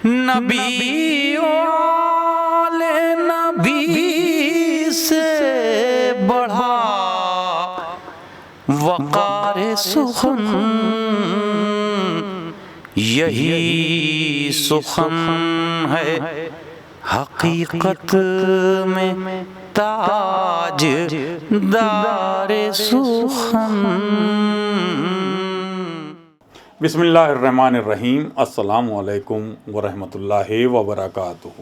نبی والے نبی سے بڑھا وقار سخن، یہی سخن ہے حقیقت میں تاج دار سخن۔ بسم اللہ الرحمن الرحیم۔ السلام علیکم ورحمۃ اللہ وبرکاتہ۔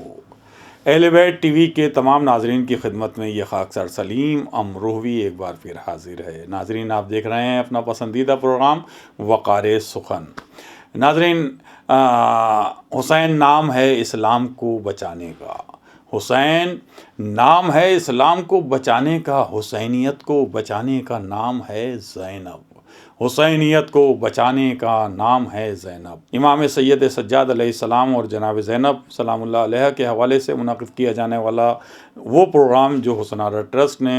اہل بیت ٹی وی کے تمام ناظرین کی خدمت میں یہ خاکسار سلیم امروہوی ایک بار پھر حاضر ہے۔ ناظرین، آپ دیکھ رہے ہیں اپنا پسندیدہ پروگرام وقار سخن۔ ناظرین، حسین نام ہے اسلام کو بچانے کا، حسین نام ہے اسلام کو بچانے کا، حسینیت کو بچانے کا نام ہے زینب، حسینیت کو بچانے کا نام ہے زینب۔ امام سید سجاد علیہ السلام اور جناب زینب سلام اللہ علیہ کے حوالے سے منعقد کیا جانے والا وہ پروگرام جو حسنارہ ٹرسٹ نے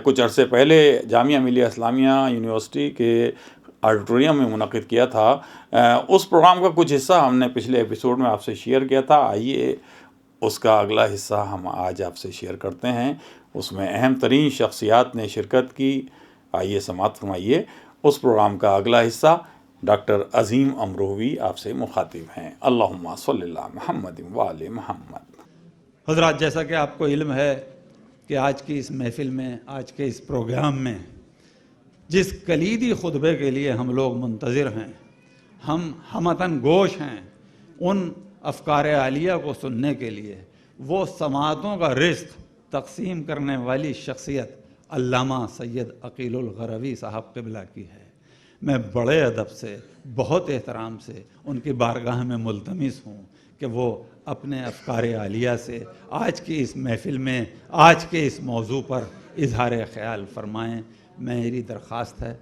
کچھ عرصے پہلے جامعہ ملیہ اسلامیہ یونیورسٹی کے آڈیٹوریم میں منعقد کیا تھا، اس پروگرام کا کچھ حصہ ہم نے پچھلے ایپیسوڈ میں آپ سے شیئر کیا تھا۔ آئیے اس کا اگلا حصہ ہم آج آپ سے شیئر کرتے ہیں۔ اس میں اہم ترین شخصیات نے شرکت کی۔ آئیے سماعت فرمائیے اس پروگرام کا اگلا حصہ۔ ڈاکٹر عظیم امروہوی آپ سے مخاطب ہیں۔ اللہم صلی اللہ محمد وآل محمد۔ حضرات، جیسا کہ آپ کو علم ہے کہ آج کی اس محفل میں، آج کے اس پروگرام میں جس کلیدی خطبے کے لیے ہم لوگ منتظر ہیں، ہم ہمتن گوش ہیں ان افکار عالیہ کو سننے کے لیے، وہ سماعتوں کا رزق تقسیم کرنے والی شخصیت علامہ سید عقیل الغروی صاحب قبلہ کی ہے۔ میں بڑے ادب سے، بہت احترام سے ان کی بارگاہ میں ملتمس ہوں کہ وہ اپنے افکار عالیہ سے آج کی اس محفل میں، آج کے اس موضوع پر اظہار خیال فرمائیں۔ میری درخواست ہے۔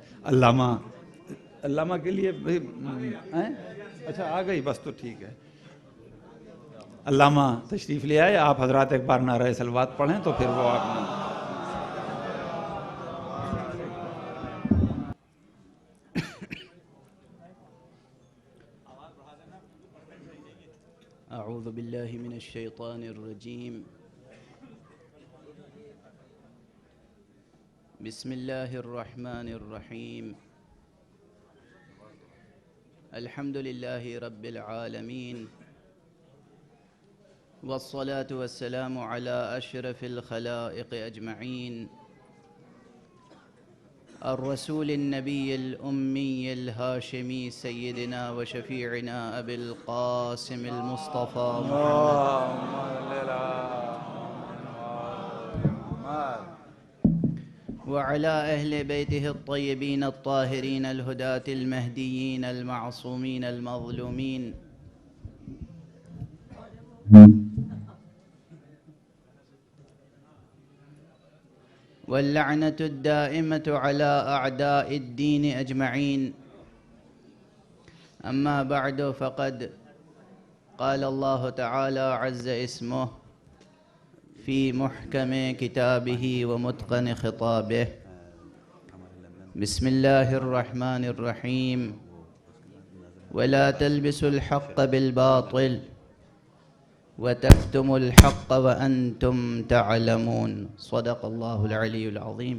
علامہ کے لیے اچھا آ گئی، بس تو ٹھیک ہے۔ علامہ تشریف لے آئے۔ آپ حضرات ایک بار نعرہ صلوات پڑھیں تو پھر وہ آپ اعوذ باللہ من الشیطان الرجیم، بسم اللہ الرحمن الرحیم، الحمد للہ رب العالمین، والصلاة والسلام علی اشرف الخلائق اجمعین، الرسول النبی الأمی الہاشمی سیدنا و شفیعنا ابی القاسم المصطفى محمد وعلى اہل بیتہ الطیبین الطاہرین الہداة المہدیین المعصومین المظلومین، واللعنة الدائمة على أعداء الدين أجمعين، أما بعد، فقد قال الله تعالى عز اسمه في محكم كتابه ومتقن خطابه، بسم الله الرحمن الرحيم، ولا تلبسوا الحق بالباطل وتكتموا الحق وأنتم تعلمون، صدق الله العلي العظيم۔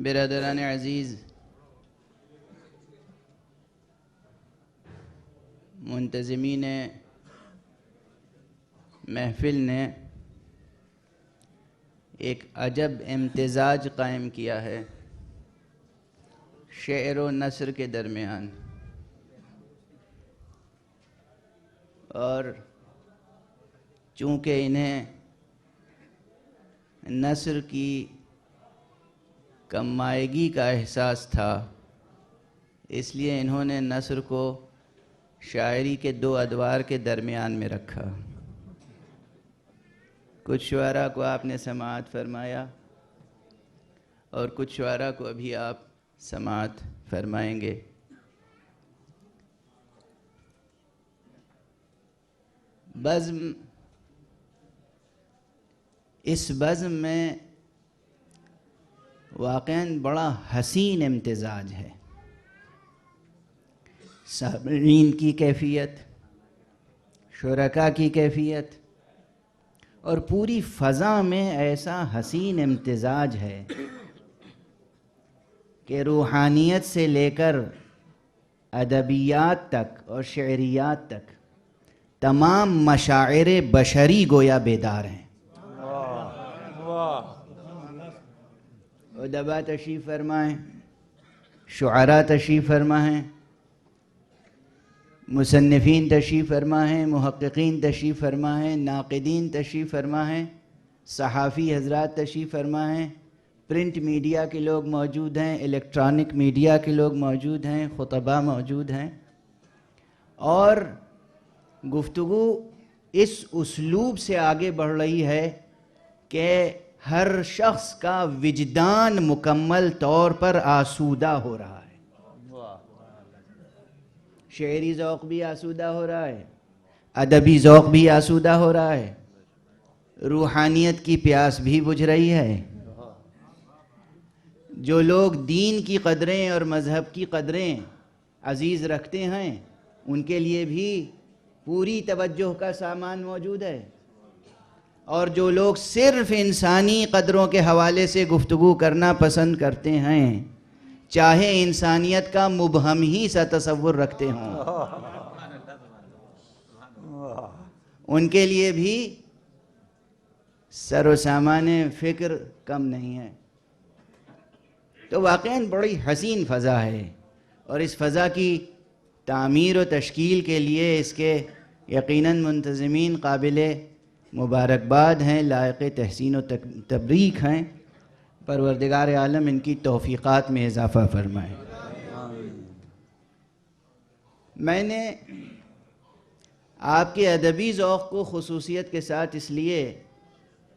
برادران عزیز، منتظمین محفل نے ایک عجب امتزاج قائم کیا ہے شعر و نثر کے درمیان، اور چونکہ انہیں نثر کی کمائیگی کا احساس تھا، اس لیے انہوں نے نثر کو شاعری کے دو ادوار کے درمیان میں رکھا۔ کچھ شعراء کو آپ نے سماعت فرمایا اور کچھ شعراء کو ابھی آپ سماعت فرمائیں گے۔ اس بزم میں واقعاً بڑا حسین امتزاج ہے. سامعین کی کیفیت، شرکاء کی کیفیت، اور پوری فضا میں ایسا حسین امتزاج ہے کہ روحانیت سے لے کر ادبیات تک اور شعریات تک تمام مشاعر بشری گویا بیدار ہیں. ادبا تشریف فرمائیں، شعراء تشریف فرمائیں، مصنفین تشریف فرمائیں، محققین تشریف فرمائیں، ناقدین تشریف فرمائیں، صحافی حضرات تشریف فرمائیں، پرنٹ میڈیا کے لوگ موجود ہیں، الیکٹرانک میڈیا کے لوگ موجود ہیں، خطباء موجود ہیں. اور گفتگو اس اسلوب سے آگے بڑھ رہی ہے کہ ہر شخص کا وجدان مکمل طور پر آسودہ ہو رہا ہے. شعری ذوق بھی آسودہ ہو رہا ہے، ادبی ذوق بھی آسودہ ہو رہا ہے، روحانیت کی پیاس بھی بجھ رہی ہے. جو لوگ دین کی قدریں اور مذہب کی قدریں عزیز رکھتے ہیں ان کے لیے بھی پوری توجہ کا سامان موجود ہے، اور جو لوگ صرف انسانی قدروں کے حوالے سے گفتگو کرنا پسند کرتے ہیں، چاہے انسانیت کا مبہم ہی سا تصور رکھتے ہوں، ان کے لیے بھی سر و سامان فکر کم نہیں ہے. تو واقعاً بڑی حسین فضا ہے، اور اس فضا کی تعمیر و تشکیل کے لیے اس کے یقیناً منتظمین قابل مبارکباد ہیں، لائق تحسین و تبریک ہیں. پروردگار عالم ان کی توفیقات میں اضافہ فرمائے. میں نے آپ کے ادبی ذوق کو خصوصیت کے ساتھ اس لیے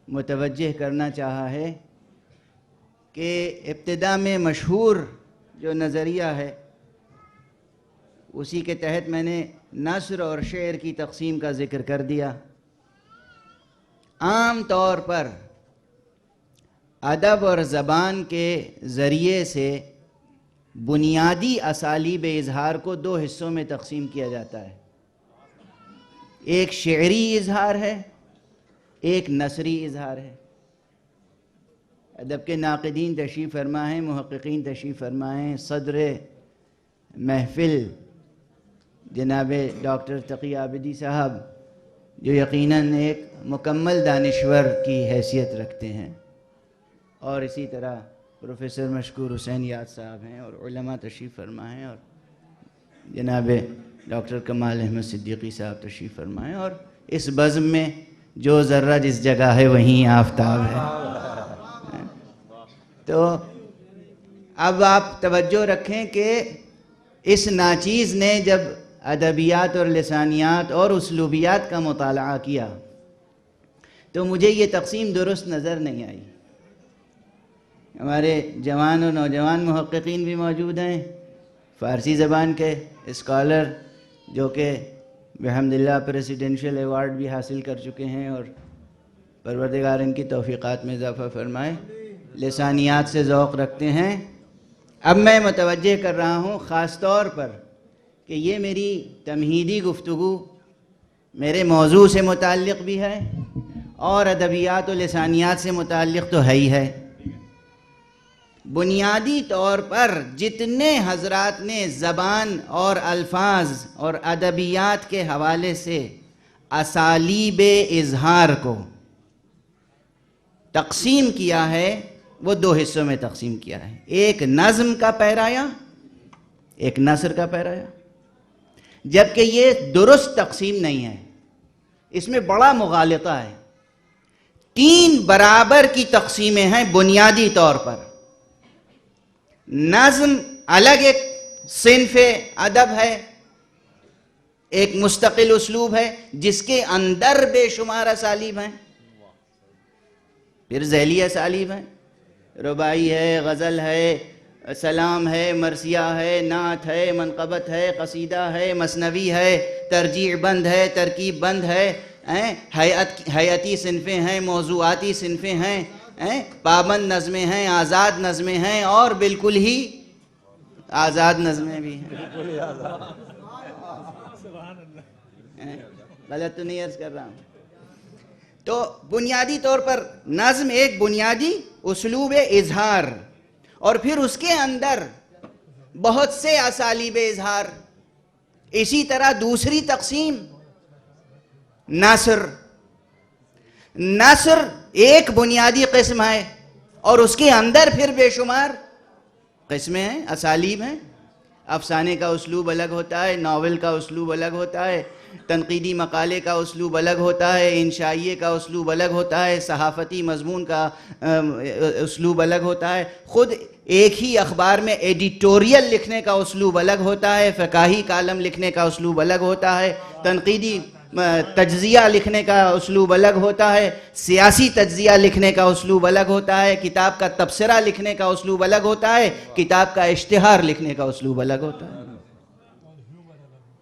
متوجہ کرنا چاہا ہے کہ ابتدا میں مشہور جو نظریہ ہے اسی کے تحت میں نے نثر اور شعر کی تقسیم کا ذکر کر دیا. عام طور پر ادب اور زبان کے ذریعے سے بنیادی اسالیب اظہار کو دو حصوں میں تقسیم کیا جاتا ہے. ایک شعری اظہار ہے، ایک نثری اظہار ہے. ادب کے ناقدین تشریف فرمائیں، محققین تشریف فرمائیں. صدر محفل جناب ڈاکٹر تقی عابدی صاحب جو یقیناً ایک مکمل دانشور کی حیثیت رکھتے ہیں، اور اسی طرح پروفیسر مشکور حسین یاد صاحب ہیں، اور علماء تشریف فرمائیں، اور جناب ڈاکٹر کمال احمد صدیقی صاحب تشریف فرمائیں. اور اس بزم میں جو ذرہ جس جگہ ہے وہیں آفتاب ہے. تو اب آپ توجہ رکھیں کہ اس ناچیز نے جب ادبیات اور لسانیات اور اسلوبیات کا مطالعہ کیا تو مجھے یہ تقسیم درست نظر نہیں آئی. ہمارے جوان و نوجوان محققین بھی موجود ہیں، فارسی زبان کے اسکالر جو کہ بحمداللہ پریسیڈنشل ایوارڈ بھی حاصل کر چکے ہیں، اور پروردگار ان کی توفیقات میں اضافہ فرمائے، لسانیات سے ذوق رکھتے ہیں. اب میں متوجہ کر رہا ہوں خاص طور پر کہ یہ میری تمہیدی گفتگو میرے موضوع سے متعلق بھی ہے اور ادبیات و لسانیات سے متعلق تو ہے ہی ہے. بنیادی طور پر جتنے حضرات نے زبان اور الفاظ اور ادبیات کے حوالے سے اسالیب اظہار کو تقسیم کیا ہے وہ دو حصوں میں تقسیم کیا ہے. ایک نظم کا پیرایا، ایک نثر کا پیرایا. جبکہ یہ درست تقسیم نہیں ہے، اس میں بڑا مغالطہ ہے. 3 برابر کی تقسیمیں ہیں بنیادی طور پر. نظم الگ ایک صنف ادب ہے، ایک مستقل اسلوب ہے جس کے اندر بے شمار اسالیب ہیں، پھر ذیلی اسالیب ہیں، رباعی ہے، غزل ہے، سلام ہے، مرثیہ ہے، نعت ہے، منقبت ہے، قصیدہ ہے، مثنوی ہے، ترجیع بند ہے، ترکیب بند ہے، حیاتی صنفیں ہیں، موضوعاتی صنفیں ہیں، پابند نظمیں ہیں، آزاد نظمیں ہیں، اور بالکل ہی آزاد نظمیں بھی ہیں. غلط تو نہیں عرض کر رہا ہوں. تو بنیادی طور پر نظم ایک بنیادی اسلوب اظہار، اور پھر اس کے اندر بہت سے اسالیب اظہار. اسی طرح دوسری تقسیم نثر. نثر ایک بنیادی قسم ہے، اور اس کے اندر پھر بے شمار قسمیں ہیں، اسالیب ہیں. افسانے کا اسلوب الگ ہوتا ہے، ناول کا اسلوب الگ ہوتا ہے، تنقیدی مقالے کا اسلوب الگ ہوتا ہے، انشائیے کا اسلوب الگ ہوتا ہے، صحافتی مضمون کا اسلوب الگ ہوتا ہے. خود ایک ہی اخبار میں ایڈیٹوریل لکھنے کا اسلوب الگ ہوتا ہے، فقاہی کالم لکھنے کا اسلوب الگ ہوتا ہے، تنقیدی تجزیہ لکھنے کا اسلوب الگ ہوتا ہے، سیاسی تجزیہ لکھنے کا اسلوب الگ ہوتا ہے، کتاب کا تبصرہ لکھنے کا اسلوب الگ ہوتا ہے، کتاب کا اشتہار لکھنے کا اسلوب الگ ہوتا ہے.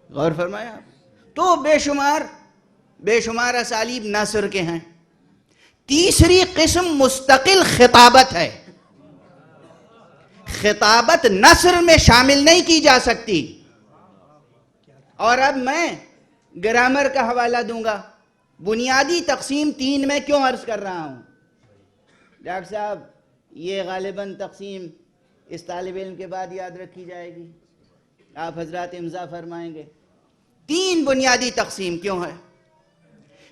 غور فرمایا. تو بے شمار اسالیب نثر کے ہیں. تیسری قسم مستقل خطابت ہے. خطابت نثر میں شامل نہیں کی جا سکتی. اور اب میں گرامر کا حوالہ دوں گا. بنیادی تقسیم 3 میں کیوں عرض کر رہا ہوں؟ ڈاکٹر صاحب یہ غالباً تقسیم اس طالب علم کے بعد یاد رکھی جائے گی، آپ حضرات امضا فرمائیں گے. 3 بنیادی تقسیم کیوں ہے؟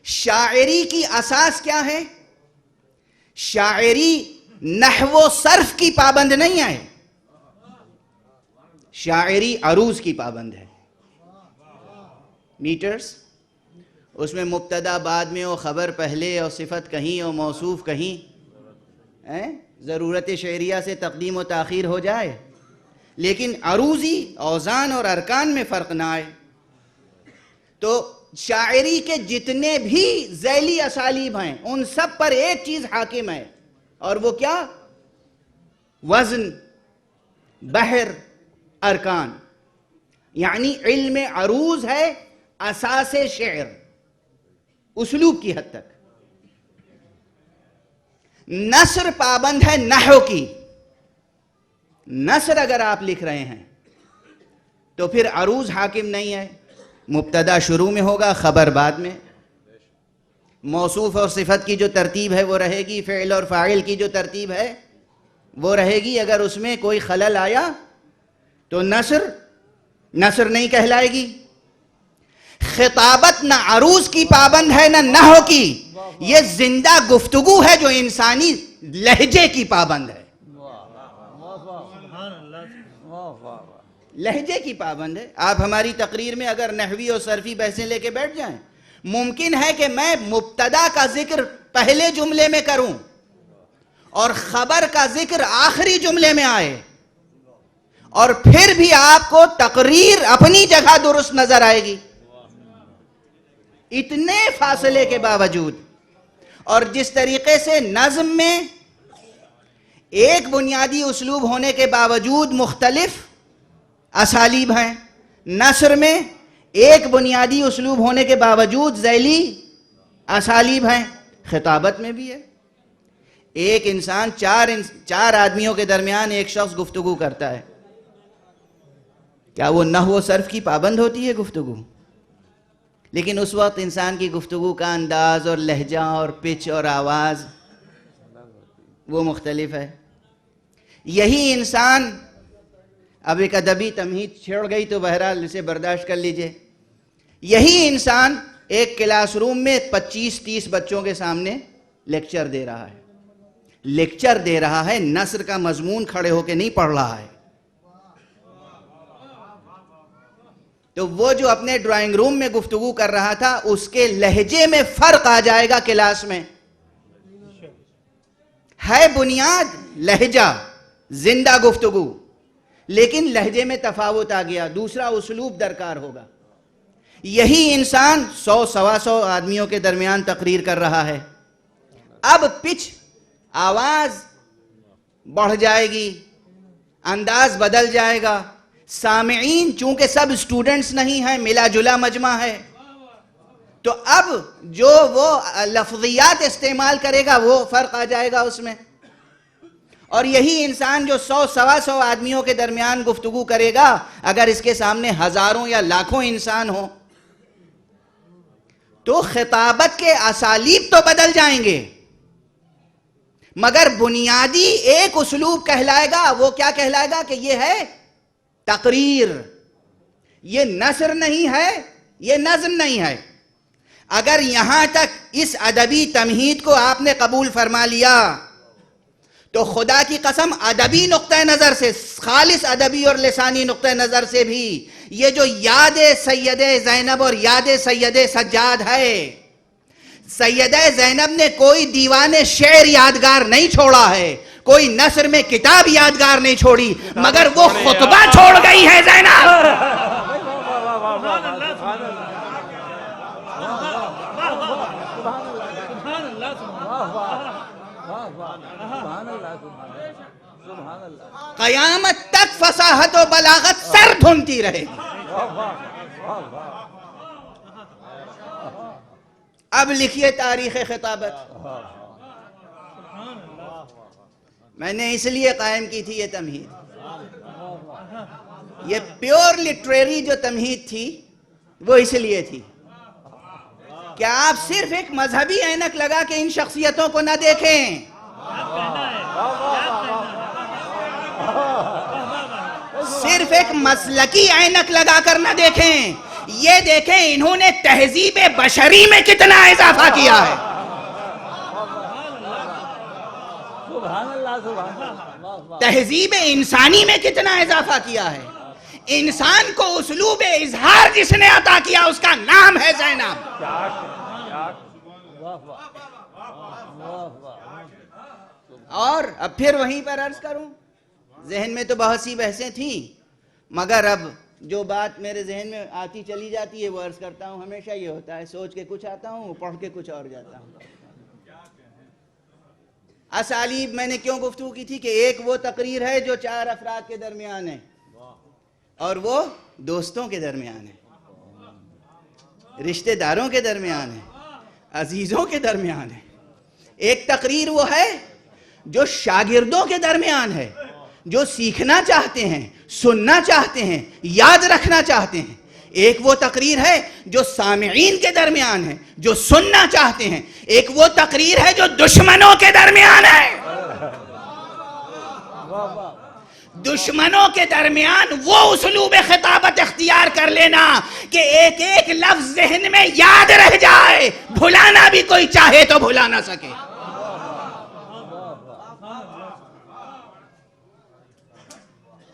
شاعری کی اساس کیا ہے؟ شاعری نحو و صرف کی پابند نہیں ہے، شاعری عروض کی پابند ہے. میٹرز، اس میں مبتدا بعد میں ہو، خبر پہلے، اور صفت کہیں اور موصوف کہیں، ضرورت شعریہ سے تقدیم و تاخیر ہو جائے، لیکن عروضی اوزان اور ارکان میں فرق نہ آئے. تو شاعری کے جتنے بھی ذیلی اسالیب ہیں ان سب پر ایک چیز حاکم ہے، اور وہ کیا؟ وزن، بحر، ارکان. یعنی علم عروض ہے اساس شعر اسلوب کی حد تک. نثر پابند ہے نحو کی. نثر اگر آپ لکھ رہے ہیں تو پھر عروض حاکم نہیں ہے. مبتدا شروع میں ہوگا، خبر بعد میں. موصوف اور صفت کی جو ترتیب ہے وہ رہے گی، فعل اور فاعل کی جو ترتیب ہے وہ رہے گی. اگر اس میں کوئی خلل آیا تو نثر نہیں کہلائے گی. خطابت نہ عروض کی پابند ہے نہ نحو کی. یہ زندہ گفتگو ہے جو انسانی لہجے کی پابند ہے. لہجے کی پابند ہے. آپ ہماری تقریر میں اگر نحوی اور صرفی بحثیں لے کے بیٹھ جائیں، ممکن ہے کہ میں مبتدا کا ذکر پہلے جملے میں کروں اور خبر کا ذکر آخری جملے میں آئے، اور پھر بھی آپ کو تقریر اپنی جگہ درست نظر آئے گی، اتنے فاصلے کے باوجود. اور جس طریقے سے نظم میں ایک بنیادی اسلوب ہونے کے باوجود مختلف اسالیب ہیں، نثر میں ایک بنیادی اسلوب ہونے کے باوجود ذیلی اسالیب ہیں. خطابت میں بھی ہے. ایک انسان چار آدمیوں کے درمیان ایک شخص گفتگو کرتا ہے، کیا وہ نحو و صرف کی پابند ہوتی ہے گفتگو؟ لیکن اس وقت انسان کی گفتگو کا انداز اور لہجہ اور پچ اور آواز وہ مختلف ہے. یہی انسان، اب ایک ادبی تمہید چھڑ گئی تو بہرحال اسے برداشت کر لیجئے، یہی انسان ایک کلاس روم میں 25-30 بچوں کے سامنے لیکچر دے رہا ہے. لیکچر دے رہا ہے، نثر کا مضمون کھڑے ہو کے نہیں پڑھ رہا ہے. تو وہ جو اپنے ڈرائنگ روم میں گفتگو کر رہا تھا اس کے لہجے میں فرق آ جائے گا کلاس میں. ہے بنیاد لہجہ، زندہ گفتگو، لیکن لہجے میں تفاوت آ گیا، دوسرا اسلوب درکار ہوگا. یہی انسان 100-125 آدمیوں کے درمیان تقریر کر رہا ہے. اب پچ، آواز بڑھ جائے گی، انداز بدل جائے گا. سامعین چونکہ سب اسٹوڈنٹس نہیں ہیں، ملا جلا مجمع ہے، تو اب جو وہ لفظیات استعمال کرے گا وہ فرق آ جائے گا اس میں. اور یہی انسان جو 100-125 آدمیوں کے درمیان گفتگو کرے گا، اگر اس کے سامنے ہزاروں یا لاکھوں انسان ہوں تو خطابت کے اسالیب تو بدل جائیں گے، مگر بنیادی ایک اسلوب کہلائے گا. وہ کیا کہلائے گا کہ یہ ہے تقریر، یہ نثر نہیں ہے، یہ نظم نہیں ہے. اگر یہاں تک اس ادبی تمہید کو آپ نے قبول فرما لیا تو خدا کی قسم ادبی نقطہ نظر سے، خالص ادبی اور لسانی نقطہ نظر سے بھی یہ جو یاد سید زینب اور یاد سید سجاد ہے، سیدہ زینب نے کوئی دیوان شعر یادگار نہیں چھوڑا ہے، کوئی نثر میں کتاب یادگار نہیں چھوڑی، مگر وہ خطبہ چھوڑ گئی ہے زینب. قیامت تک فصاحت و بلاغت سر دھنتی رہے گی. اب لکھیے تاریخ خطابت. میں نے اس لیے قائم کی تھی یہ تمہید. یہ پیور لٹریری جو تمہید تھی وہ اس لیے تھی کہ آپ صرف ایک مذہبی اینک لگا کے ان شخصیتوں کو نہ دیکھیں، صرف ایک مسلکی اینک لگا کر نہ دیکھیں، یہ دیکھیں انہوں نے تہذیب بشری میں کتنا اضافہ کیا ہے. تہذیب انسانی میں کتنا اضافہ کیا ہے. انسان کو اسلوب اظہار جس نے عطا کیا اس کا نام ہے زینب. اور اب پھر وہیں پر عرض کروں، ذہن میں تو بہت سی بحثیں تھیں، مگر اب جو بات میرے ذہن میں آتی چلی جاتی ہے وہ عرض کرتا ہوں. ہمیشہ یہ ہوتا ہے، سوچ کے کچھ آتا ہوں، پڑھ کے کچھ اور جاتا ہوں. اسالیب میں نے کیوں گفتگو کی تھی کہ ایک وہ تقریر ہے جو 4 افراد کے درمیان ہے اور وہ دوستوں کے درمیان ہے، رشتہ داروں کے درمیان ہے، عزیزوں کے درمیان ہے. ایک تقریر وہ ہے جو شاگردوں کے درمیان ہے، جو سیکھنا چاہتے ہیں، سننا چاہتے ہیں، یاد رکھنا چاہتے ہیں. ایک وہ تقریر ہے جو سامعین کے درمیان ہے، جو سننا چاہتے ہیں. ایک وہ تقریر ہے جو دشمنوں کے درمیان ہے. دشمنوں کے درمیان وہ اسلوب خطابت اختیار کر لینا کہ ایک ایک لفظ ذہن میں یاد رہ جائے، بھلانا بھی کوئی چاہے تو بھلا نہ سکے.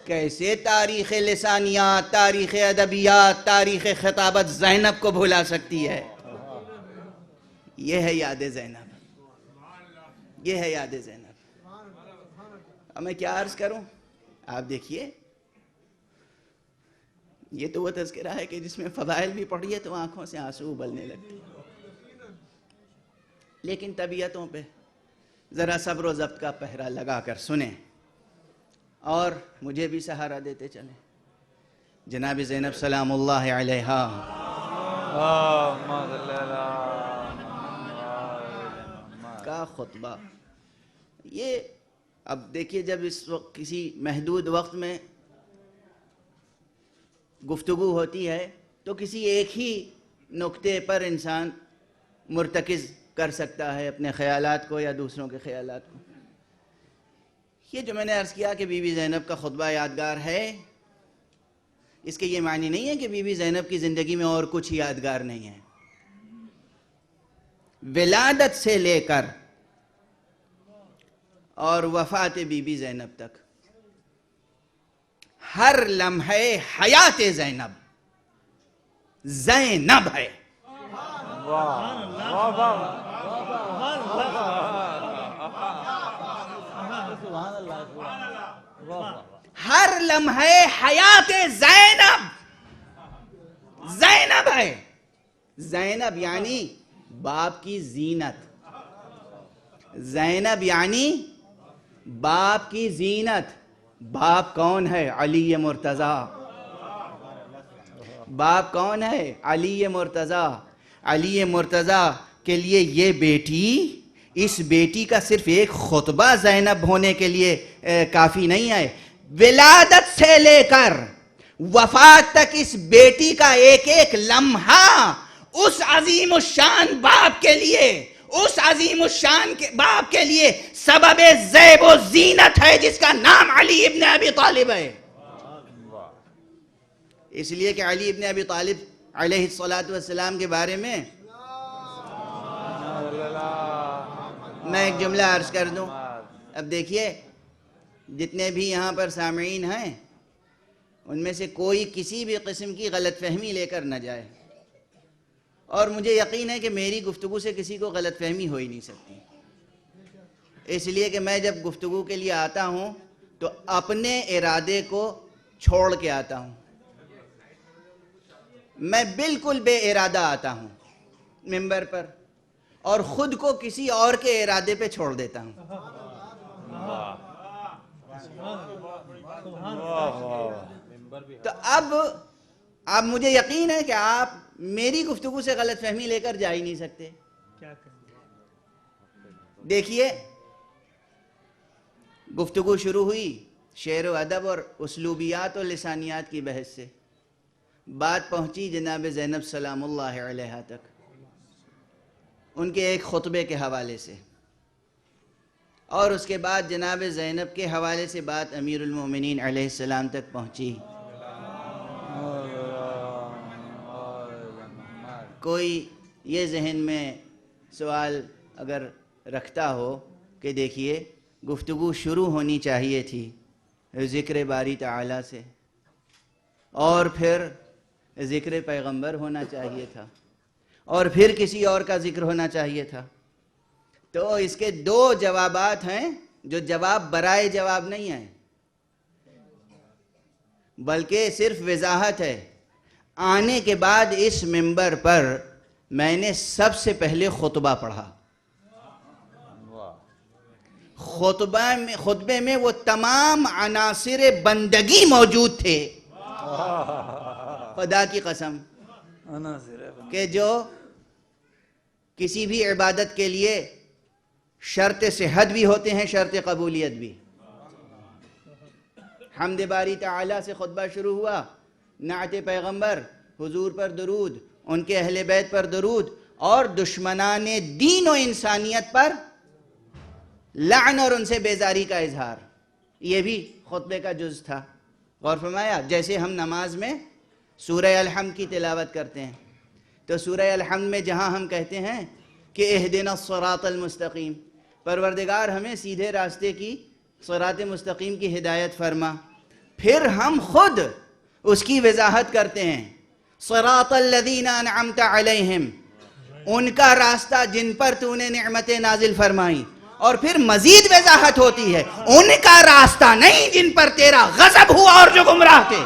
کیسے تاریخ لسانیات، تاریخ ادبیات، تاریخ خطابت زینب کو بھلا سکتی ہے؟ یہ ہے یاد زینب، یہ ہے یاد زینب. اب میں کیا عرض کروں؟ آپ دیکھیے، یہ تو وہ تذکرہ ہے کہ جس میں فضائل بھی پڑھیے تو آنکھوں سے آنسو ابلنے لگتے. لیکن طبیعتوں پہ ذرا صبر و ضبط کا پہرا لگا کر سنیں اور مجھے بھی سہارا دیتے چلیں. جناب زینب سلام اللہ علیہا کا خطبہ. یہ اب دیکھیے، جب اس وقت کسی محدود وقت میں گفتگو ہوتی ہے تو کسی ایک ہی نقطے پر انسان مرتکز کر سکتا ہے اپنے خیالات کو یا دوسروں کے خیالات کو. یہ جو میں نے عرض کیا کہ بی بی زینب کا خطبہ یادگار ہے، اس کے یہ معنی نہیں ہے کہ بی بی زینب کی زندگی میں اور کچھ یادگار نہیں ہے. ولادت سے لے کر اور وفات بی بی زینب تک ہر لمحے حیات زینب زینب ہے. ہر لمحے حیات زینب زینب ہے. زینب یعنی باپ کی زینت. زینب یعنی باپ کی زینت. باپ کون ہے؟ علی مرتضیٰ. باپ کون ہے؟ علی مرتضیٰ. علی مرتضیٰ کے لیے یہ بیٹی، اس بیٹی کا صرف ایک خطبہ زینب ہونے کے لیے کافی نہیں ہے، ولادت سے لے کر وفات تک اس بیٹی کا ایک ایک لمحہ اس عظیم الشان باپ کے لیے، اس عظیم الشان باپ کے لیے سبب زیب و زینت ہے، جس کا نام علی ابن ابی طالب ہے۔ اس لیے کہ علی ابن ابی طالب علیہ السلام کے بارے میں میں ایک جملہ عرض کر دوں۔ اب دیکھیے، جتنے بھی یہاں پر سامعین ہیں ان میں سے کوئی کسی بھی قسم کی غلط فہمی لے کر نہ جائے، اور مجھے یقین ہے کہ میری گفتگو سے کسی کو غلط فہمی ہو ہی نہیں سکتی، اس لیے کہ میں جب گفتگو کے لیے آتا ہوں تو اپنے ارادے کو چھوڑ کے آتا ہوں، میں بالکل بے ارادہ آتا ہوں منبر پر، اور خود کو کسی اور کے ارادے پہ چھوڑ دیتا ہوں۔ تو اب مجھے یقین ہے کہ آپ میری گفتگو سے غلط فہمی لے کر جا ہی نہیں سکتے۔ دیکھیے، گفتگو شروع ہوئی شعر و ادب اور اسلوبیات و لسانیات کی بحث سے، بات پہنچی جناب زینب سلام اللہ علیہا تک، ان کے ایک خطبے کے حوالے سے، اور اس کے بعد جناب زینب کے حوالے سے بات امیر المومنین علیہ السلام تک پہنچی۔ کوئی یہ ذہن میں سوال اگر رکھتا ہو کہ دیکھیے، گفتگو شروع ہونی چاہیے تھی ذکر باری تعالیٰ سے، اور پھر ذکر پیغمبر ہونا چاہیے تھا، اور پھر کسی اور کا ذکر ہونا چاہیے تھا، تو اس کے دو جوابات ہیں جو جواب برائے جواب نہیں ہے، بلکہ صرف وضاحت ہے۔ آنے کے بعد اس منبر پر میں نے سب سے پہلے خطبہ پڑھا، خطبے میں وہ تمام عناصر بندگی موجود تھے، خدا کی قسم، کہ جو کسی بھی عبادت کے لیے شرط صحت بھی ہوتے ہیں، شرط قبولیت بھی۔ حمد باری تعالیٰ سے خطبہ شروع ہوا، نعت پیغمبر، حضور پر درود، ان کے اہل بیت پر درود، اور دشمنان دین و انسانیت پر لعن اور ان سے بیزاری کا اظہار، یہ بھی خطبے کا جز تھا۔ غور فرمایا، جیسے ہم نماز میں سورہ الحمد کی تلاوت کرتے ہیں، تو سورہ الحمد میں جہاں ہم کہتے ہیں کہ اہدنا الصراط المستقیم، پروردگار ہمیں سیدھے راستے کی، صراط مستقیم کی ہدایت فرما، پھر ہم خود اس کی وضاحت کرتے ہیں، صراط الذین انعمت علیہم، ان کا راستہ جن پر تو نے نعمتیں نازل فرمائی، اور پھر مزید وضاحت ہوتی ہے، ان کا راستہ نہیں جن پر تیرا غضب ہوا اور جو گمراہ تھے۔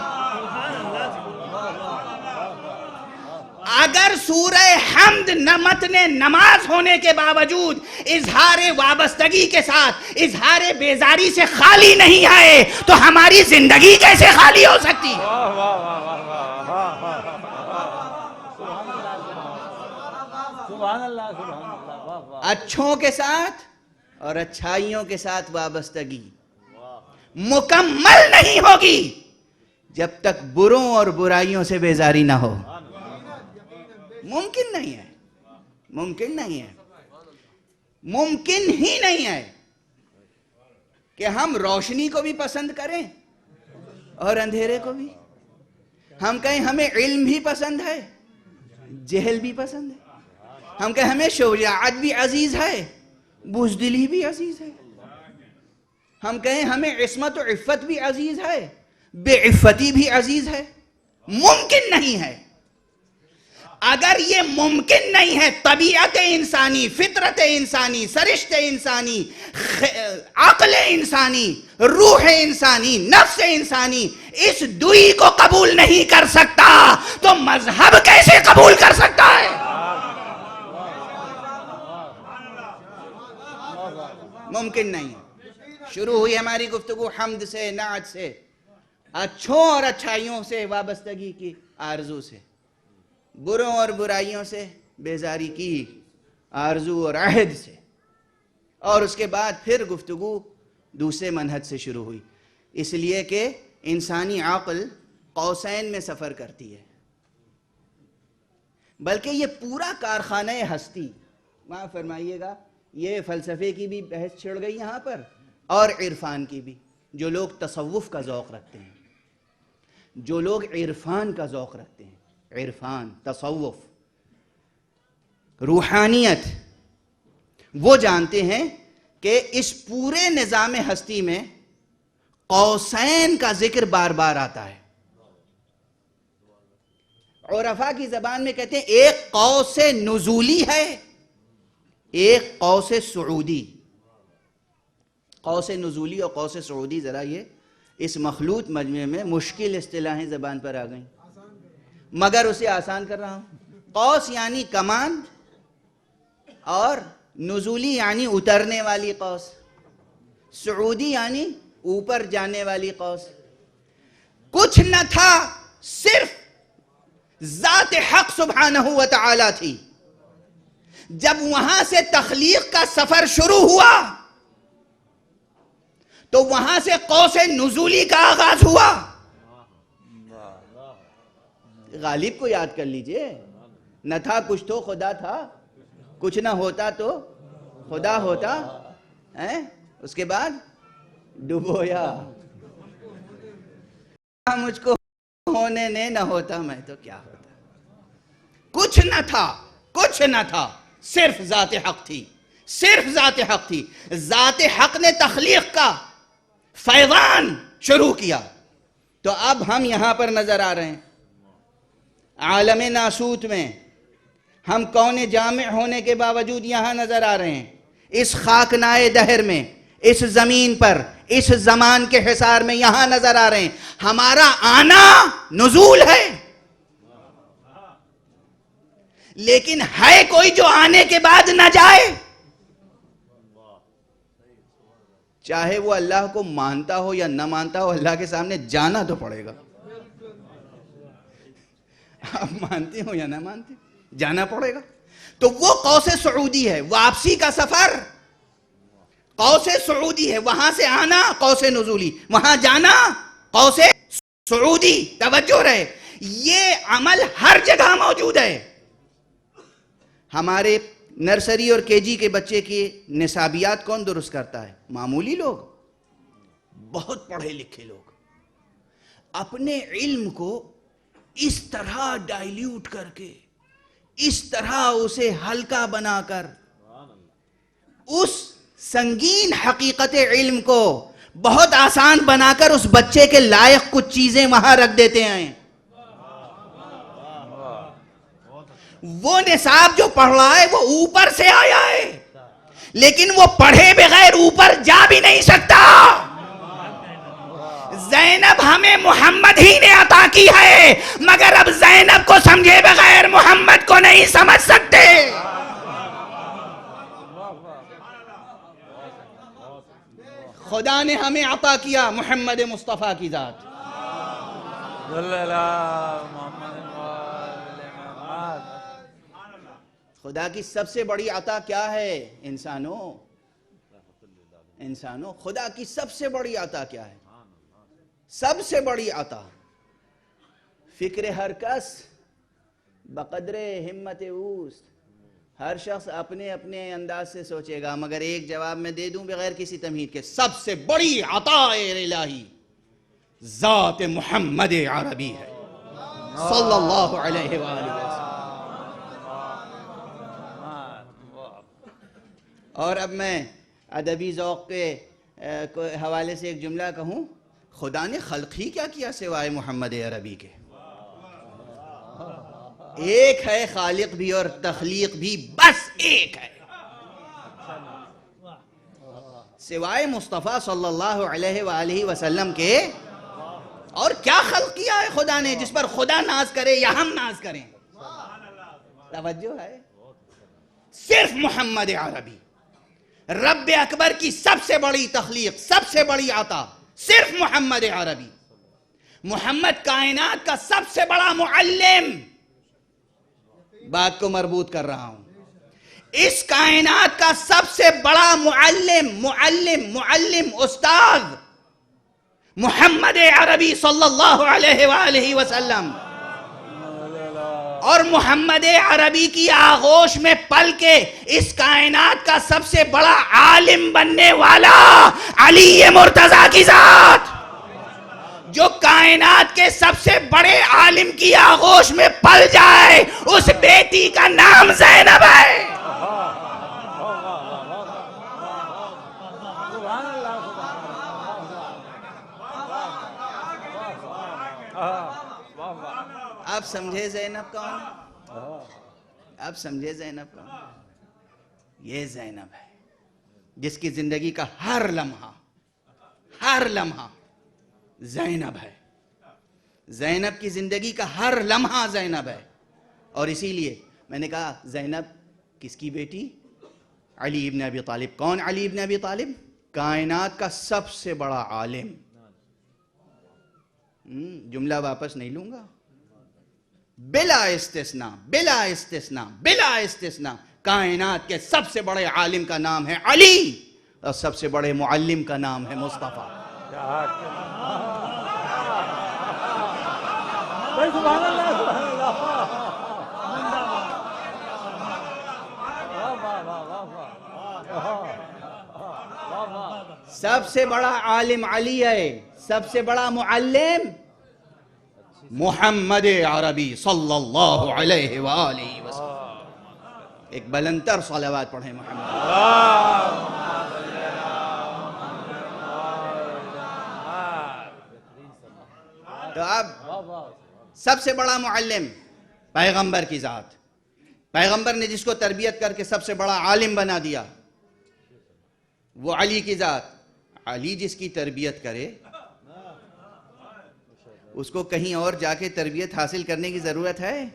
اگر سورہ حمد متن نماز ہونے کے باوجود اظہار وابستگی کے ساتھ اظہار بیزاری سے خالی نہیں آئے تو ہماری زندگی کیسے خالی ہو سکتی؟ اچھوں کے ساتھ اور اچھائیوں کے ساتھ وابستگی مکمل نہیں ہوگی جب تک بروں اور برائیوں سے بیزاری نہ ہو۔ ممکن نہیں ہے، ممکن نہیں ہے، ممکن ہی نہیں ہے کہ ہم روشنی کو بھی پسند کریں اور اندھیرے کو بھی۔ ہم کہیں ہمیں علم بھی پسند ہے، جہل بھی پسند ہے، ہم کہیں ہمیں شجاعت بھی عزیز ہے، بزدلی بھی عزیز ہے، ہم کہیں ہمیں عصمت و عفت بھی عزیز ہے، بے عفتی بھی عزیز ہے۔ ممکن نہیں ہے۔ اگر یہ ممکن نہیں ہے، طبیعت انسانی، فطرت انسانی، سرشت انسانی، عقل انسانی، روح انسانی، نفس انسانی اس دوئی کو قبول نہیں کر سکتا تو مذہب کیسے قبول کر سکتا ہے؟ ممکن نہیں۔ شروع ہوئی ہماری گفتگو حمد سے، نعت سے، اچھوں اور اچھائیوں سے وابستگی کی آرزو سے، بروں اور برائیوں سے بیزاری کی آرزو اور عہد سے، اور اس کے بعد پھر گفتگو دوسرے منہج سے شروع ہوئی، اس لیے کہ انسانی عقل قوسین میں سفر کرتی ہے، بلکہ یہ پورا کارخانہ ہستی، معاف فرمائیے گا، یہ فلسفے کی بھی بحث چھڑ گئی یہاں پر اور عرفان کی بھی، جو لوگ تصوف کا ذوق رکھتے ہیں، جو لوگ عرفان کا ذوق رکھتے ہیں، عرفان، تصوف، روحانیت، وہ جانتے ہیں کہ اس پورے نظام ہستی میں قوسین کا ذکر بار بار آتا ہے۔ عرفاء کی زبان میں کہتے ہیں ایک قوس نزولی ہے، ایک قوس صعودی۔ قوس نزولی اور قوس صعودی ذرا یہ اس مخلوط مجمع میں مشکل اصطلاحیں زبان پر آ گئیں، مگر اسے آسان کر رہا ہوں۔ قوس یعنی کمان، اور نزولی یعنی اترنے والی قوس، صعودی یعنی اوپر جانے والی قوس۔ کچھ نہ تھا، صرف ذات حق سبحانہ و تعالی تھی۔ جب وہاں سے تخلیق کا سفر شروع ہوا تو وہاں سے قوس نزولی کا آغاز ہوا۔ غالب کو یاد کر لیجئے، نہ تھا کچھ تو خدا تھا، کچھ نہ ہوتا تو خدا ہوتا، اس کے بعد ڈبویا، مجھ کو ہونے نے نہ ہوتا میں تو کیا ہوتا۔ کچھ نہ تھا، کچھ نہ تھا، صرف ذات حق تھی، صرف ذات حق تھی۔ ذات حق نے تخلیق کا فیضان شروع کیا، تو اب ہم یہاں پر نظر آ رہے ہیں عالم ناسوت میں، ہم کون جامع ہونے کے باوجود یہاں نظر آ رہے ہیں، اس خاکنائے دہر میں، اس زمین پر، اس زمان کے حصار میں یہاں نظر آ رہے ہیں۔ ہمارا آنا نزول ہے، لیکن ہے کوئی جو آنے کے بعد نہ جائے؟ چاہے وہ اللہ کو مانتا ہو یا نہ مانتا ہو، اللہ کے سامنے جانا تو پڑے گا۔ آپ مانتے ہو یا نہ مانتے، جانا پڑے گا۔ تو وہ قوس صعودی ہے، واپسی کا سفر قوس صعودی ہے، وہاں سے آنا قوس نزولی، وہاں جانا قوس صعودی۔ توجہ رہے، یہ عمل ہر جگہ موجود ہے۔ ہمارے نرسری اور کے جی کے بچے کی نصابیات کون درست کرتا ہے؟ معمولی لوگ، بہت پڑھے لکھے لوگ، اپنے علم کو اس طرح ڈائلیوٹ کر کے، اس طرح اسے ہلکا بنا کر، اس سنگین حقیقت علم کو بہت آسان بنا کر اس بچے کے لائق کچھ چیزیں وہاں رکھ دیتے ہیں۔ وہ نصاب جو پڑھ رہا ہے وہ اوپر سے آیا ہے، لیکن وہ پڑھے بغیر اوپر جا بھی نہیں سکتا۔ زینب ہمیں محمد ہی نے عطا کی ہے، مگر اب زینب کو سمجھے بغیر محمد کو نہیں سمجھ سکتے۔ خدا نے ہمیں عطا کیا محمد مصطفیٰ کی ذات۔ خدا کی سب سے بڑی عطا کیا ہے؟ انسانوں، خدا کی سب سے بڑی عطا کیا ہے؟ سب سے بڑی عطا فکر ہر کس بقدر ہمت اوست۔ ہر شخص اپنے اپنے انداز سے سوچے گا، مگر ایک جواب میں دے دوں بغیر کسی تمہید کے، سب سے بڑی عطا الہی ذات محمد عربی ہے صلی اللہ علیہ وآلہ وسلم۔ اور اب میں ادبی ذوق کے حوالے سے ایک جملہ کہوں، خدا نے خلق ہی کیا کیا سوائے محمد عربی کے؟ ایک ہے خالق بھی اور تخلیق بھی، بس ایک ہے، سوائے مصطفیٰ صلی اللہ علیہ وآلہ وسلم کے۔ اور کیا خلق کیا ہے خدا نے جس پر خدا ناز کرے یا ہم ناز کریں؟ توجہ ہے، صرف محمد عربی، رب اکبر کی سب سے بڑی تخلیق، سب سے بڑی عطا صرف محمد عربی۔ محمد کائنات کا سب سے بڑا معلم، بات کو مربوط کر رہا ہوں. اس کائنات کا سب سے بڑا معلم استاد محمد عربی صلی اللہ علیہ وآلہ وسلم، اور محمد عربی کی آغوش میں پل کے اس کائنات کا سب سے بڑا عالم بننے والا علی مرتضیٰ کی ذات، جو کائنات کے سب سے بڑے عالم کی آغوش میں پل جائے، اس بیٹی کا نام زینب ہے. آپ سمجھے زینب کون؟ آپ سمجھے زینب کون؟ یہ زینب ہے جس کی زندگی کا ہر لمحہ زینب ہے. زینب کی زندگی کا ہر لمحہ زینب ہے. اور اسی لیے میں نے کہا زینب کس کی بیٹی؟ علی ابن ابی طالب. کون علی ابن ابی طالب؟ کائنات کا سب سے بڑا عالم. جملہ واپس نہیں لوں گا. بلا استثناء کائنات کے سب سے بڑے عالم کا نام ہے علی، اور سب سے بڑے معلم کا نام ہے مصطفیٰ. سب سے بڑا عالم علی ہے، سب سے بڑا معلم محمد عربی صلی اللہ علیہ وآلہ وسلم. ایک بلندتر صلوات پڑھیں محمد. تو اب سب سے بڑا معلم پیغمبر کی ذات، پیغمبر نے جس کو تربیت کر کے سب سے بڑا عالم بنا دیا، وہ علی کی ذات. علی جس کی تربیت کرے اس کو کہیں اور جا کے تربیت حاصل کرنے کی ضرورت ہے؟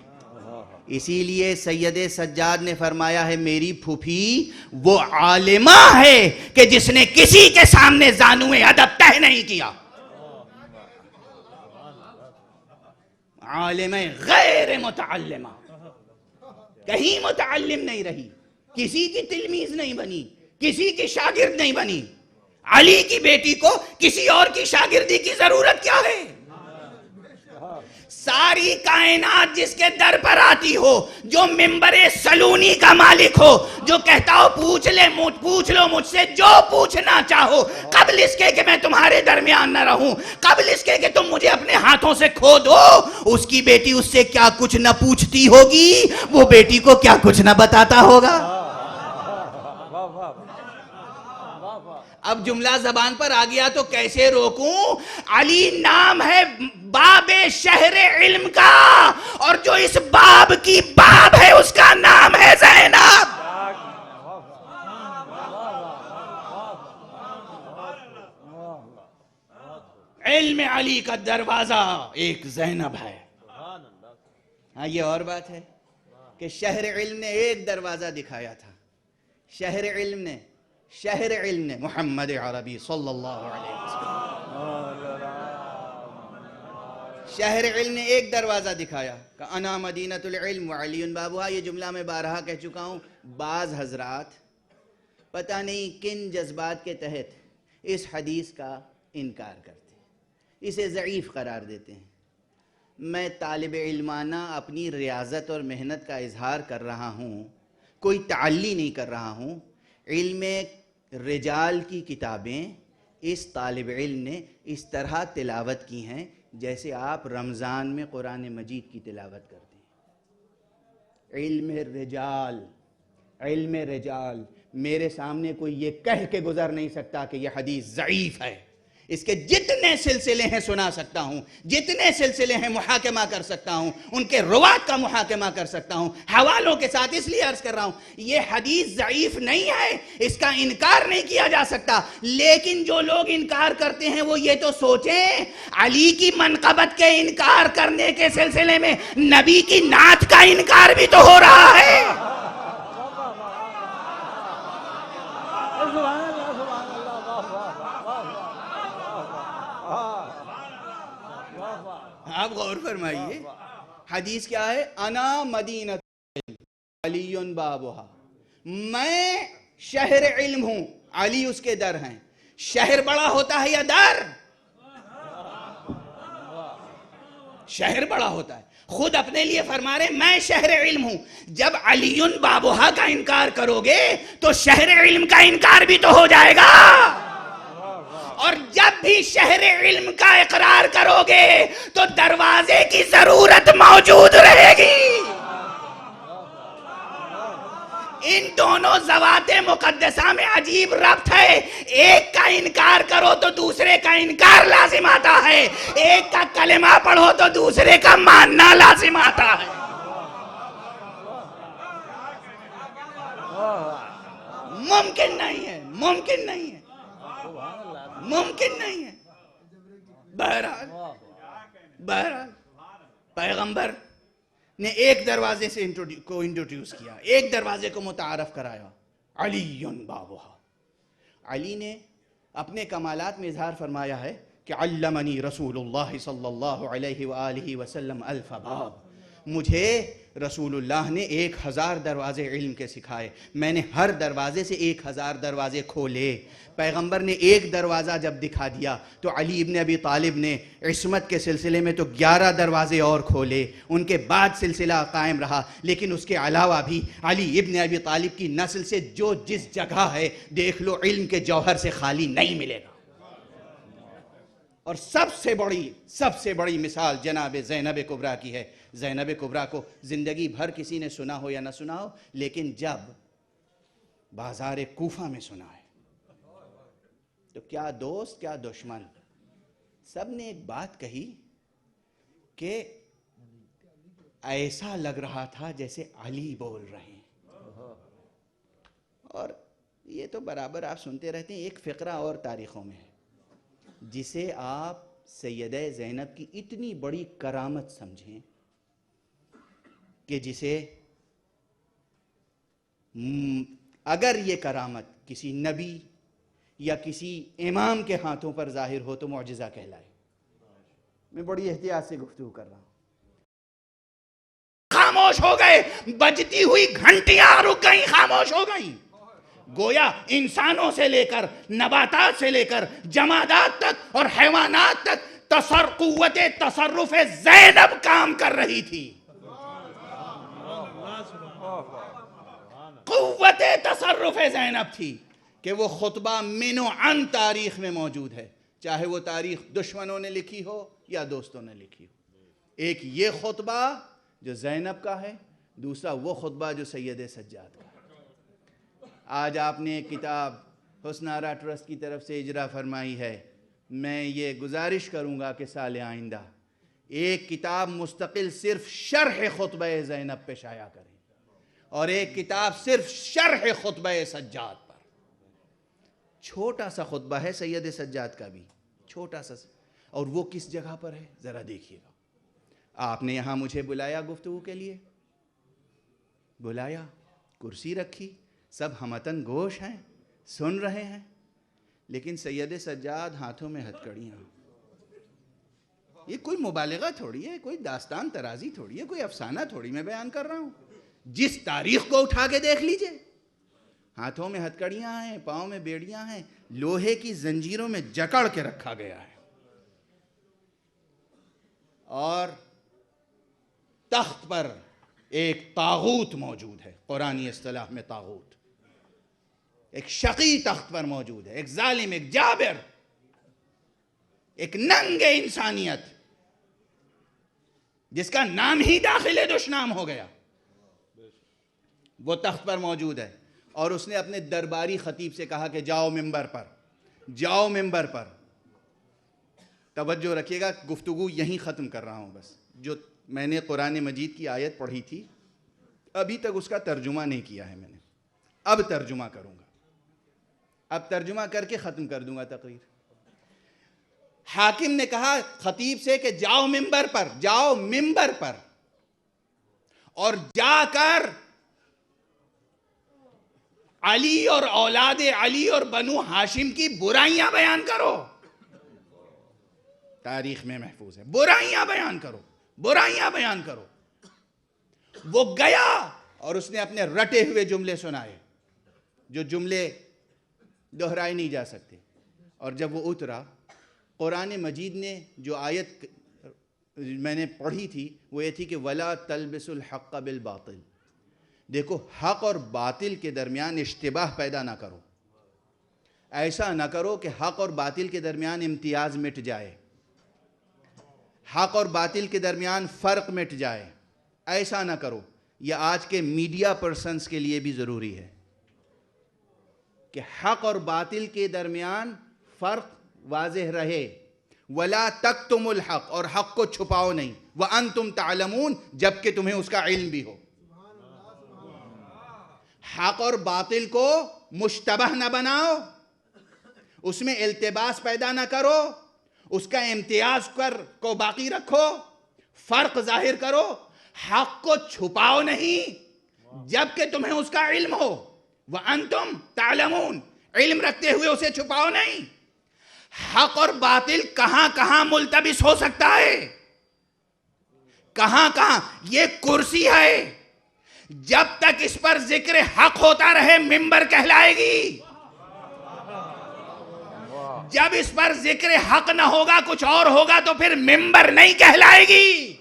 اسی لیے سید سجاد نے فرمایا ہے میری پھوپھی وہ عالمہ ہے کہ جس نے کسی کے سامنے زانوئے ادب تہ نہیں کیا. عالمہ غیر متعلمہ، کہیں متعلم نہیں رہی، کسی کی تلمیذ نہیں بنی، کسی کی شاگرد نہیں بنی. علی کی بیٹی کو کسی اور کی شاگردی کی ضرورت کیا ہے؟ ساری کائنات جس کے در پر آتی ہو، جو ممبر سلونی کا مالک ہو، جو کہتا ہو پوچھ لو مجھ سے جو پوچھنا چاہو، قبل اس کے کہ میں تمہارے درمیان نہ رہوں، قبل اس کے کہ تم مجھے اپنے ہاتھوں سے کھو دو، اس کی بیٹی اس سے کیا کچھ نہ پوچھتی ہوگی، وہ بیٹی کو کیا کچھ نہ بتاتا ہوگا. اب جملہ زبان پر آ گیا تو کیسے روکوں؟ علی نام ہے باب شہر علم کا، اور جو اس باب کی باب ہے اس کا نام ہے زینب. علم علی کا دروازہ ایک زینب ہے. ہاں یہ اور بات ہے کہ شہر علم نے ایک دروازہ دکھایا تھا. شہر علم نے محمد عربی صلی اللہ علیہ وسلم، شہر علم نے ایک دروازہ دکھایا کہ انا مدینۃ العلم وعلی بابها. یہ جملہ میں بارہا کہہ چکا ہوں. بعض حضرات پتہ نہیں کن جذبات کے تحت اس حدیث کا انکار کرتے ہیں، اسے ضعیف قرار دیتے ہیں. میں طالب علمانہ اپنی ریاضت اور محنت کا اظہار کر رہا ہوں، کوئی تعلی نہیں کر رہا ہوں. علم رجال کی کتابیں اس طالب علم نے اس طرح تلاوت کی ہیں جیسے آپ رمضان میں قرآن مجید کی تلاوت کرتے ہیں. علم رجال میرے سامنے کوئی یہ کہہ کے گزر نہیں سکتا کہ یہ حدیث ضعیف ہے. اس کے جتنے سلسلے ہیں سنا سکتا ہوں، جتنے سلسلے ہیں محاکمہ کر سکتا ہوں، ان کے روات کا محاکمہ کر سکتا ہوں حوالوں کے ساتھ. اس لیے عرض کر رہا ہوں یہ حدیث ضعیف نہیں ہے، اس کا انکار نہیں کیا جا سکتا. لیکن جو لوگ انکار کرتے ہیں وہ یہ تو سوچیں علی کی منقبت کے انکار کرنے کے سلسلے میں نبی کی نعت کا انکار بھی تو ہو رہا ہے. آپ غور فرمائیے، حدیث کیا ہے؟ انا مدینۃ العلم. علی بابھا، میں شہر علم ہوں، علی اس کے در ہیں. شہر بڑا ہوتا ہے یا در؟ شہر بڑا ہوتا ہے. خود اپنے لیے فرما رہے میں شہر علم ہوں. جب علی بابھا کا انکار کرو گے تو شہر علم کا انکار بھی تو ہو جائے گا. اور جب بھی شہر علم کا اقرار کرو گے تو دروازے کی ضرورت موجود رہے گی. ان دونوں ذوات مقدسہ میں عجیب ربط ہے. ایک کا انکار کرو تو دوسرے کا انکار لازم آتا ہے. ایک کا کلمہ پڑھو تو دوسرے کا ماننا لازم آتا ہے. ممکن نہیں ہے، ممکن نہیں ہے، ممکن نہیں ہے. بہرحال پیغمبر نے ایک دروازے سے انٹروڈیوس کیا، ایک دروازے کو متعارف کرایا، علی بابھا. علی نے اپنے کمالات میں اظہار فرمایا ہے کہ علمنی رسول اللہ صلی اللہ علیہ وآلہ وسلم الف باب. مجھے رسول اللہ نے 1000 دروازے علم کے سکھائے. میں نے ہر دروازے سے 1000 دروازے کھولے. پیغمبر نے ایک دروازہ جب دکھا دیا تو علی ابن ابی طالب نے عصمت کے سلسلے میں تو 11 دروازے اور کھولے. ان کے بعد سلسلہ قائم رہا. لیکن اس کے علاوہ بھی علی ابن ابی طالب کی نسل سے جو جس جگہ ہے دیکھ لو علم کے جوہر سے خالی نہیں ملے گا. اور سب سے بڑی مثال جناب زینب کبریٰ کی ہے. زینب کبریٰ کو زندگی بھر کسی نے سنا ہو یا نہ سنا ہو، لیکن جب بازار کوفہ میں سنا ہے تو کیا دوست کیا دشمن سب نے ایک بات کہی کہ ایسا لگ رہا تھا جیسے علی بول رہے ہیں. اور یہ تو برابر آپ سنتے رہتے ہیں. ایک فقرہ اور تاریخوں میں ہے جسے آپ سیدہ زینب کی اتنی بڑی کرامت سمجھیں کہ جسے اگر یہ کرامت کسی نبی یا کسی امام کے ہاتھوں پر ظاہر ہو تو معجزہ کہلائے. میں بڑی احتیاط سے گفتگو کر رہا ہوں. خاموش ہو گئے، بجتی ہوئی گھنٹیاں رک گئیں، خاموش ہو گئیں. گویا انسانوں سے لے کر نباتات سے لے کر جمادات تک اور حیوانات تک قوت تصرف زینب کام کر رہی تھی. قوت تصرف زینب تھی کہ وہ خطبہ من و عن تاریخ میں موجود ہے، چاہے وہ تاریخ دشمنوں نے لکھی ہو یا دوستوں نے لکھی ہو. ایک یہ خطبہ جو زینب کا ہے، دوسرا وہ خطبہ جو سید سجاد کا ہے. آج آپ نے ایک کتاب حسن آرا ٹرسٹ کی طرف سے اجرا فرمائی ہے. میں یہ گزارش کروں گا کہ سال آئندہ ایک کتاب مستقل صرف شرح خطبہ زینب پہ شائع کریں اور ایک کتاب صرف شرح خطبہ سجاد پر. چھوٹا سا خطبہ ہے سید سجاد کا بھی، چھوٹا سا، اور وہ کس جگہ پر ہے ذرا دیکھیے گا. آپ نے یہاں مجھے بلایا گفتگو کے لیے، بلایا، کرسی رکھی، سب ہمتن گوش ہیں، سن رہے ہیں، لیکن سید سجاد ہاتھوں میں ہتھکڑیاں. یہ کوئی مبالغہ تھوڑی ہے، کوئی داستان ترازی تھوڑی ہے، کوئی افسانہ تھوڑی میں بیان کر رہا ہوں. جس تاریخ کو اٹھا کے دیکھ لیجئے، ہاتھوں میں ہتھکڑیاں ہیں، پاؤں میں بیڑیاں ہیں، لوہے کی زنجیروں میں جکڑ کے رکھا گیا ہے. اور تخت پر ایک طاغوت موجود ہے، قرآنی اصطلاح میں طاغوت، ایک شقی تخت پر موجود ہے، ایک ظالم، ایک جابر، ایک ننگ انسانیت جس کا نام ہی داخل دشنام ہو گیا، وہ تخت پر موجود ہے. اور اس نے اپنے درباری خطیب سے کہا کہ جاؤ ممبر پر، جاؤ ممبر پر. توجہ رکھیے گا، گفتگو یہیں ختم کر رہا ہوں. بس جو میں نے قرآن مجید کی آیت پڑھی تھی ابھی تک اس کا ترجمہ نہیں کیا ہے میں نے، اب ترجمہ کروں گا، اب ترجمہ کر کے ختم کر دوں گا تقریر. حاکم نے کہا خطیب سے کہ جاؤ ممبر پر، جاؤ ممبر پر اور جا کر علی اور اولاد علی اور بنو ہاشم کی برائیاں بیان کرو. تاریخ میں محفوظ ہے، برائیاں بیان کرو، برائیاں بیان کرو. وہ گیا اور اس نے اپنے رٹے ہوئے جملے سنائے جو جملے دہرائے نہیں جا سکتے. اور جب وہ اترا, قرآن مجید نے جو آیت میں نے پڑھی تھی وہ یہ تھی کہ وَلَا تَلْبِسُ الْحَقَّ بِالْبَاطِلِ. دیکھو, حق اور باطل کے درمیان اشتباہ پیدا نہ کرو. ایسا نہ کرو کہ حق اور باطل کے درمیان امتیاز مٹ جائے, حق اور باطل کے درمیان فرق مٹ جائے. ایسا نہ کرو. یہ آج کے میڈیا پرسنز کے لیے بھی ضروری ہے کہ حق اور باطل کے درمیان فرق واضح رہے. وَلَا تَكْتُمُ الْحَقَّ, اور حق کو چھپاؤ نہیں. وَأَنْتُمْ تَعْلَمُونَ, جبکہ تمہیں اس کا علم بھی ہو. حق اور باطل کو مشتبہ نہ بناؤ, اس میں التباس پیدا نہ کرو, اس کا امتیاز کو باقی رکھو, فرق ظاہر کرو. حق کو چھپاؤ نہیں جبکہ تمہیں اس کا علم ہو. وَأَنْتُمْ تَعْلَمُونَ, علم رکھتے ہوئے اسے چھپاؤ نہیں. حق اور باطل کہاں کہاں ملتبس ہو سکتا ہے, کہاں کہاں. یہ کرسی ہے, جب تک اس پر ذکر حق ہوتا رہے ممبر کہلائے گی. جب اس پر ذکر حق نہ ہوگا, کچھ اور ہوگا, تو پھر ممبر نہیں کہلائے گی.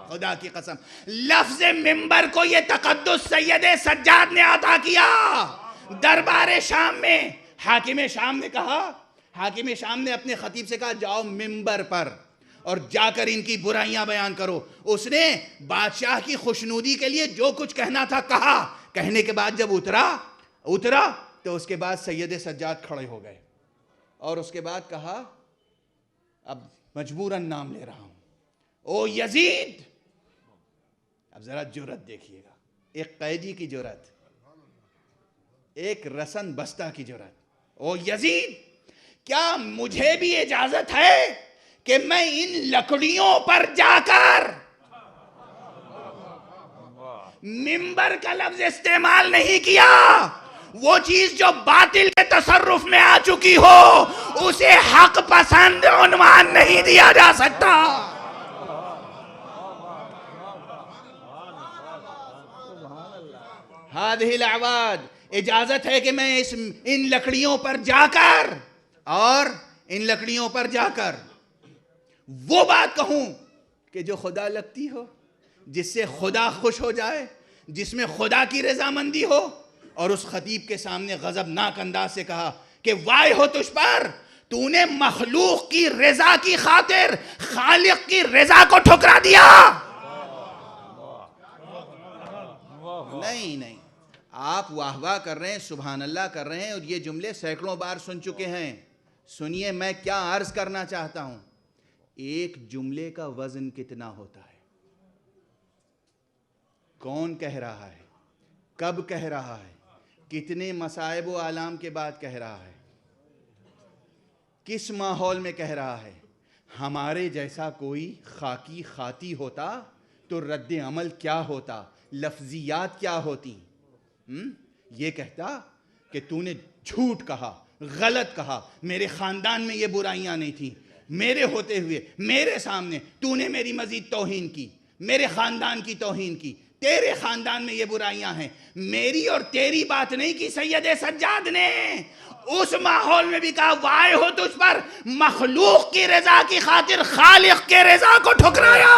خدا کی قسم, لفظ ممبر کو یہ تقدس سید سجاد نے عطا کیا دربار شام میں. حاکم شام نے کہا, حاکم شام نے اپنے خطیب سے کہا جاؤ ممبر پر اور جا کر ان کی برائیاں بیان کرو. اس نے بادشاہ کی خوشنودی کے لیے جو کچھ کہنا تھا کہا. کہنے کے بعد جب اترا تو اس کے بعد سید سجاد کھڑے ہو گئے اور اس کے بعد کہا, اب مجبوراً نام لے رہا ہوں, او یزید. اب ذرا جرت دیکھیے گا, ایک قیدی کی جرت, ایک رسن بستہ کی جرت. او یزید, کیا مجھے بھی اجازت ہے کہ میں ان لکڑیوں پر جا کر, ممبر کا لفظ استعمال نہیں کیا, وہ چیز جو باطل کے تصرف میں آ چکی ہو اسے حق پسند عنوان نہیں دیا جا سکتا. هذه الاعواد, اجازت ہے کہ میں ان لکڑیوں پر جا کر اور ان لکڑیوں پر جا کر وہ بات کہوں کہ جو خدا لگتی ہو, جس سے خدا خوش ہو جائے, جس میں خدا کی رضامندی ہو. اور اس خطیب کے سامنے غضبناک انداز سے کہا کہ وائے ہو تجھ پر, تو نے مخلوق کی رضا کی خاطر خالق کی رضا کو ٹھکرا دیا. نہیں, آپ واہ واہ کر رہے ہیں, سبحان اللہ کر رہے ہیں, اور یہ جملے سینکڑوں بار سن چکے ہیں. سنیے میں کیا عرض کرنا چاہتا ہوں. ایک جملے کا وزن کتنا ہوتا ہے, کون کہہ رہا ہے, کب کہہ رہا ہے, کتنے مصائب و آلام کے بعد کہہ رہا ہے, کس ماحول میں کہہ رہا ہے. ہمارے جیسا کوئی خاکی خاتی ہوتا تو رد عمل کیا ہوتا, لفظیات کیا ہوتی. یہ کہتا کہ تو نے جھوٹ کہا, غلط کہا, میرے خاندان میں یہ برائیاں نہیں تھیں, میرے ہوتے ہوئے میرے سامنے تو نے میری مزید توہین کی, میرے خاندان کی توہین کی, تیرے خاندان میں یہ برائیاں ہیں. میری اور تیری بات نہیں کی سید سجاد نے. اس ماحول میں بھی کہا وائے ہو تجھ پر, مخلوق کی رضا کی خاطر خالق کے رضا کو ٹھکرایا.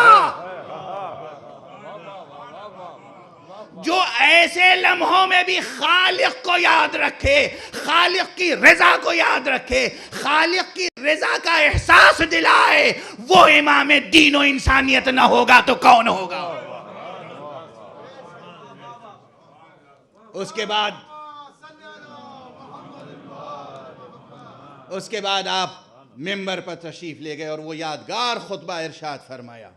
جو ایسے لمحوں میں بھی خالق کو یاد رکھے, خالق کی رضا کو یاد رکھے, خالق کی رضا کا احساس دلائے, وہ امام دین و انسانیت نہ ہوگا تو کون ہوگا. اس کے بعد آپ ممبر پر تشریف لے گئے اور وہ یادگار خطبہ ارشاد فرمایا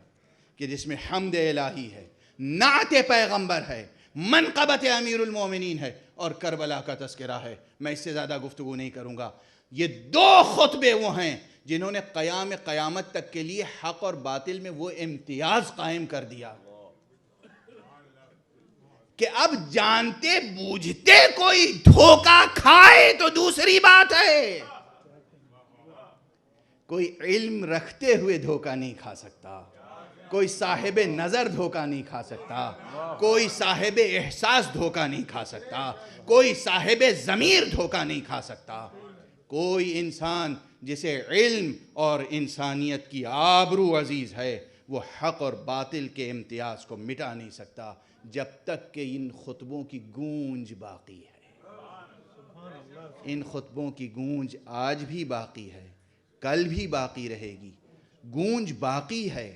کہ جس میں حمد الہی ہے, نعت پیغمبر ہے, منقبت امیر المومنین ہے اور کربلا کا تذکرہ ہے. میں اس سے زیادہ گفتگو نہیں کروں گا. یہ دو خطبے وہ ہیں جنہوں نے قیامت تک کے لیے حق اور باطل میں وہ امتیاز قائم کر دیا کہ اب جانتے بوجھتے کوئی دھوکہ کھائے تو دوسری بات ہے, کوئی علم رکھتے ہوئے دھوکہ نہیں کھا سکتا. کوئی صاحب نظر دھوکہ نہیں کھا سکتا، کوئی صاحب احساس دھوکہ نہیں کھا سکتا، کوئی صاحب ضمیر دھوکہ نہیں کھا سکتا، کوئی انسان جسے علم اور انسانیت کی آبرو عزیز ہے وہ حق اور باطل کے امتیاز کو مٹا نہیں سکتا جب تک کہ ان خطبوں کی گونج باقی ہے۔ ان خطبوں کی گونج آج بھی باقی ہے، کل بھی باقی رہے گی، گونج باقی ہے،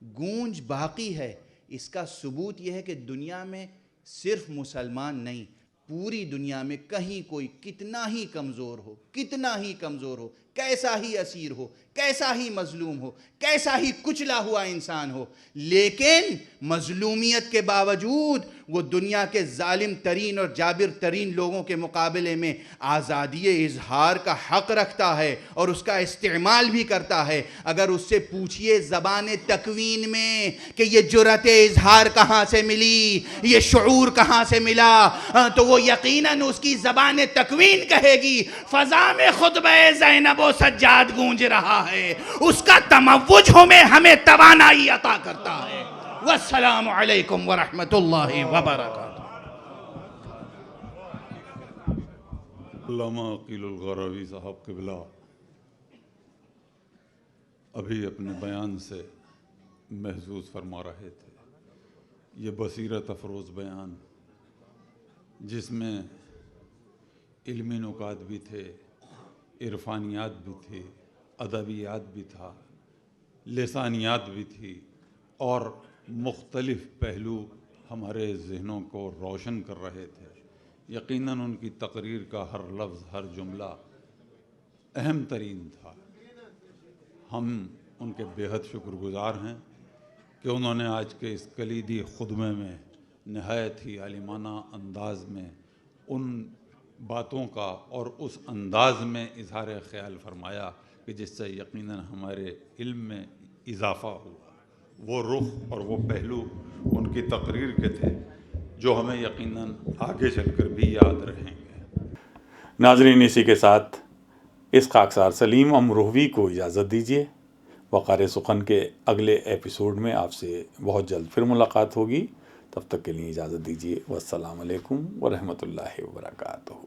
گونج باقی ہے۔ اس کا ثبوت یہ ہے کہ دنیا میں صرف مسلمان نہیں، پوری دنیا میں کہیں کوئی کتنا ہی کمزور ہو، کتنا ہی کمزور ہو، کیسا ہی اسیر ہو، کیسا ہی مظلوم ہو، کیسا ہی کچلا ہوا انسان ہو، لیکن مظلومیت کے باوجود وہ دنیا کے ظالم ترین اور جابر ترین لوگوں کے مقابلے میں آزادی اظہار کا حق رکھتا ہے اور اس کا استعمال بھی کرتا ہے۔ اگر اس سے پوچھئے زبان تکوین میں کہ یہ جرأت اظہار کہاں سے ملی، یہ شعور کہاں سے ملا، تو وہ یقیناً اس کی زبان تکوین کہے گی فضا میں خطبہ زینب و سجاد گونج رہا ہے، اس کا تموج ہمیں توانائی عطا کرتا ہے۔ والسلام علیکم ورحمۃ اللہ وبرکاتہ۔ علامہ عقیل الغروی صاحب قبلہ ابھی اپنے بیان سے محظوظ فرما رہے تھے، یہ بصیرت افروز بیان جس میں علمی نکات بھی تھے، عرفانیات بھی تھی، ادبیات بھی تھا، لسانیات بھی تھی، اور مختلف پہلو ہمارے ذہنوں کو روشن کر رہے تھے۔ یقیناً ان کی تقریر کا ہر لفظ، ہر جملہ اہم ترین تھا۔ ہم ان کے بے حد شکر گزار ہیں کہ انہوں نے آج کے اس کلیدی خطبے میں نہایت ہی عالمانہ انداز میں ان باتوں کا اور اس انداز میں اظہار خیال فرمایا کہ جس سے یقیناً ہمارے علم میں اضافہ ہوا۔ وہ رخ اور وہ پہلو ان کی تقریر کے تھے جو ہمیں یقیناً آگے چل کر بھی یاد رہیں گے۔ ناظرین، اسی کے ساتھ اس خاکسار سلیم امروہوی کو اجازت دیجیے۔ وقار سخن کے اگلے ایپیسوڈ میں آپ سے بہت جلد پھر ملاقات ہوگی، تب تک کے لیے اجازت دیجیے۔ والسلام علیکم ورحمۃ اللہ وبرکاتہ۔